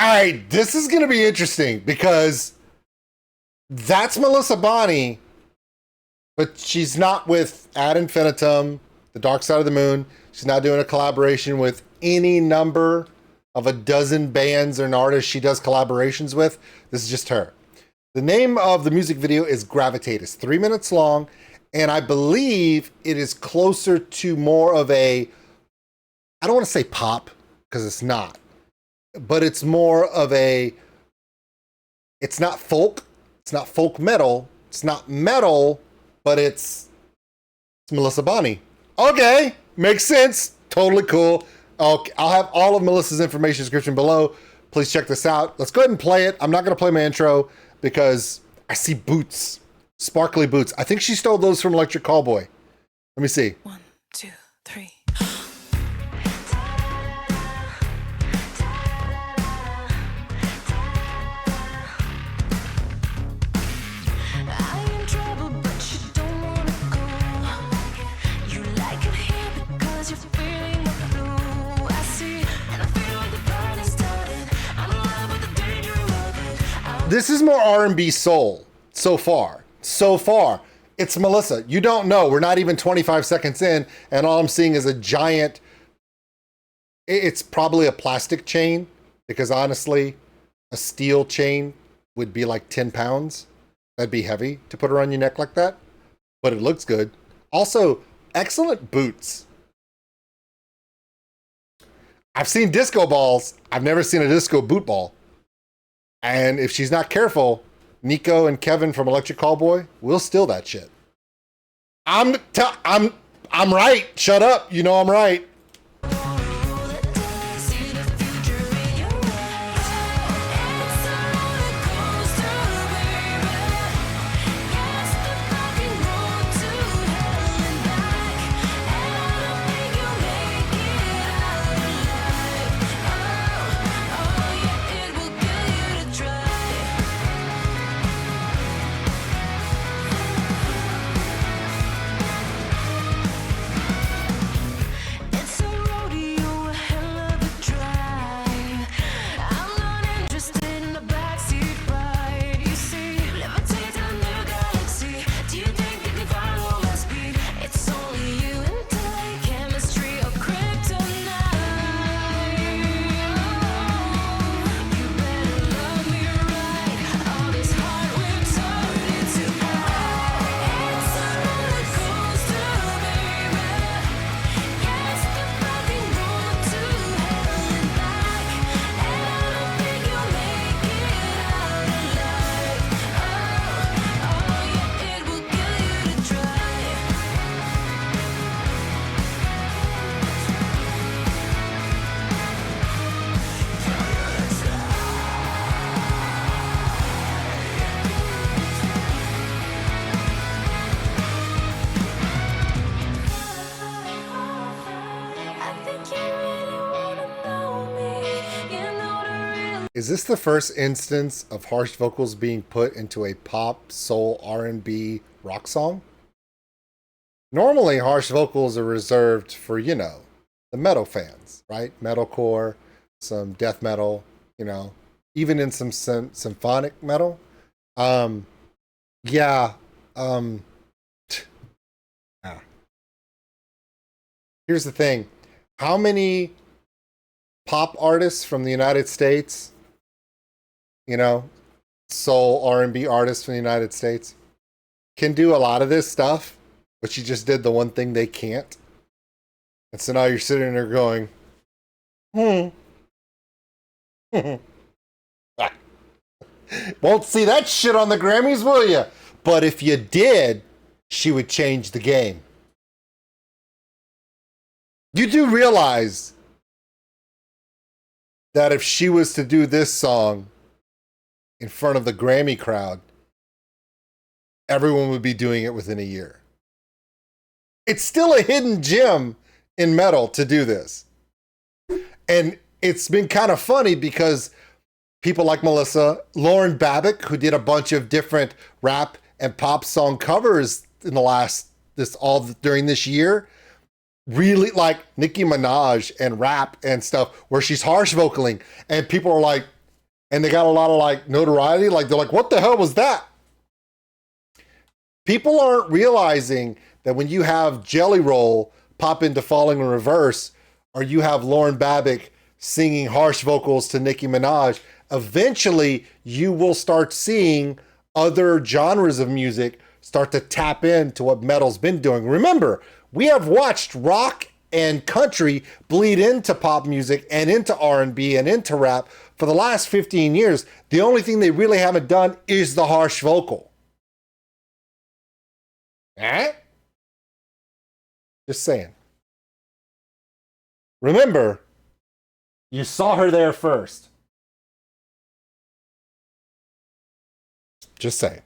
right, this is going to be interesting because that's Melissa Bonny, but she's not with Ad Infinitum, The Dark Side of the Moon. She's not doing a collaboration with any number of a dozen bands or artists she does collaborations with. This is just her. The name of the music video is Gravitate. It's 3 minutes long, and I believe it is closer to more of a, I don't want to say pop, because it's not, but it's more of a, it's not folk metal, it's not metal, but it's Melissa Bonny. Okay, makes sense, totally cool. Okay, I'll have all of Melissa's information description below. Please check this out. Let's go ahead and play it. I'm not going to play my intro because I see boots, sparkly boots. I think she stole those from Electric Callboy. Let me see. 1, 2, 3. This is more R&B soul so far. So far, it's Melissa. You don't know. We're not even 25 seconds in, and all I'm seeing is a giant, it's probably a plastic chain, because honestly, a steel chain would be like 10 pounds. That'd be heavy to put around your neck like that, but it looks good. Also, excellent boots. I've seen disco balls. I've never seen a disco boot ball. And if she's not careful, Nico and Kevin from Electric Callboy will steal that shit. I'm right. Shut up. You know I'm right. Is this the first instance of harsh vocals being put into a pop, soul, R&B rock song? Normally, harsh vocals are reserved for, you know, the metal fans, right? Metalcore, some death metal, you know, even in some symphonic metal. Yeah. Here's the thing. How many pop artists from the United States, you know, soul R&B artists from the United States can do a lot of this stuff, but you just did the one thing they can't? And so now you're sitting there going, won't see that shit on the Grammys, will you? But if you did, she would change the game. You do realize that if she was to do this song in front of the Grammy crowd, everyone would be doing it within a year. It's still a hidden gem in metal to do this. And it's been kind of funny because people like Melissa, Lauren Babick, who did a bunch of different rap and pop song covers in the during this year, really like Nicki Minaj and rap and stuff where she's harsh vocaling, and people are like, and they got a lot of like notoriety. Like they're like, what the hell was that? People aren't realizing that when you have Jelly Roll pop into Falling in Reverse, or you have Lauren Babick singing harsh vocals to Nicki Minaj, eventually you will start seeing other genres of music start to tap into what metal's been doing. Remember, we have watched rock and country bleed into pop music and into R&B and into rap for the last 15 years. The only thing they really haven't done is the harsh vocal. Just saying. Remember, you saw her there first. Just saying.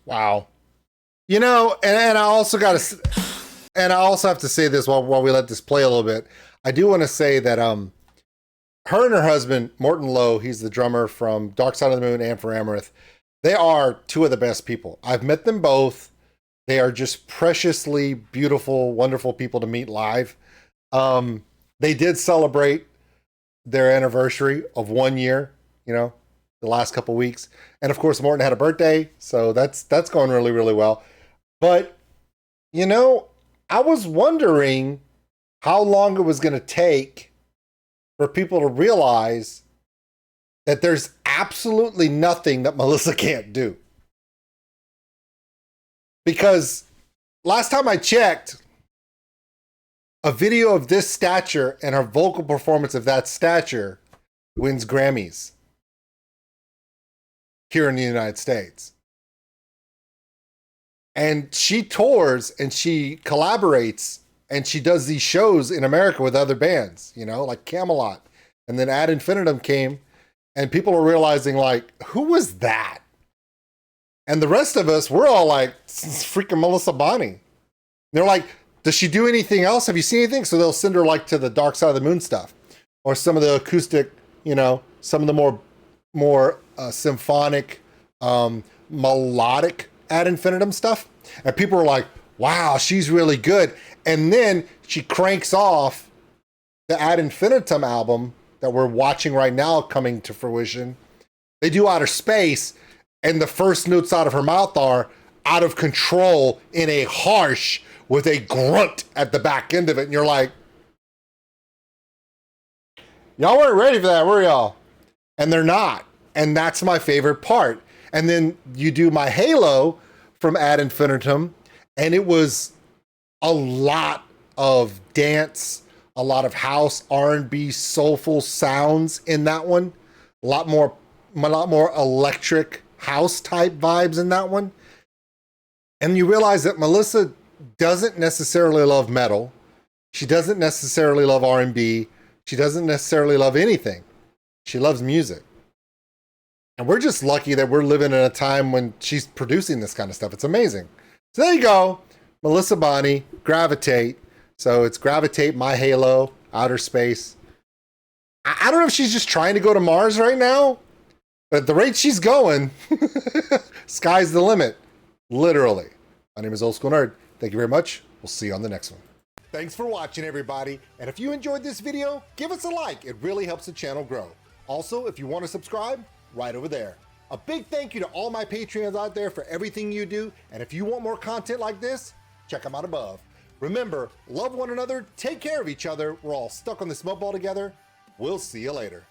Wow. You know, and I also got to, and I also have to say this while we let this play a little bit. I do want to say that her and her husband, Morten Lowe, he's the drummer from Dark Side of the Moon and for Amareth. They are two of the best people. I've met them both. They are just preciously beautiful, wonderful people to meet live. They did celebrate their anniversary of 1 year, you know, the last couple weeks. And of course, Morten had a birthday, so that's going really, really well. But, you know, I was wondering how long it was going to take for people to realize that there's absolutely nothing that Melissa can't do. Because last time I checked, a video of this stature and her vocal performance of that stature wins Grammys here in the United States. And she tours and she collaborates and she does these shows in America with other bands, you know, like Camelot. And then Ad Infinitum came and people were realizing, like, who was that? And the rest of us, we're all like, it's freaking Melissa Bonny. And they're like, does she do anything else? Have you seen anything? So they'll send her like to the Dark Side of the Moon stuff or some of the acoustic, you know, some of the more symphonic, melodic Ad Infinitum stuff. And people were like, wow, she's really good. And then she cranks off the Ad Infinitum album that we're watching right now coming to fruition. They do Outer Space, and the first notes out of her mouth are out of control in a harsh with a grunt at the back end of it. And you're like, y'all weren't ready for that, were y'all? And they're not. And that's my favorite part. And then you do My Halo from Ad Infinitum, and it was a lot of dance, a lot of house, R&B, soulful sounds in that one. A lot more electric house type vibes in that one. And you realize that Melissa doesn't necessarily love metal. She doesn't necessarily love R&B. She doesn't necessarily love anything. She loves music. And we're just lucky that we're living in a time when she's producing this kind of stuff. It's amazing. So there you go. Melissa Bonny, Gravitate. So it's Gravitate, My Halo, Outer Space. I don't know if she's just trying to go to Mars right now, but at the rate she's going, sky's the limit. Literally. My name is OldSkuleNerd. Thank you very much. We'll see you on the next one. Thanks for watching, everybody. And if you enjoyed this video, give us a like. It really helps the channel grow. Also, if you want to subscribe, right over there. A big thank you to all my Patreons out there for everything you do. And if you want more content like this, check them out above. Remember, love one another, take care of each other. We're all stuck on this smoke ball together. We'll see you later.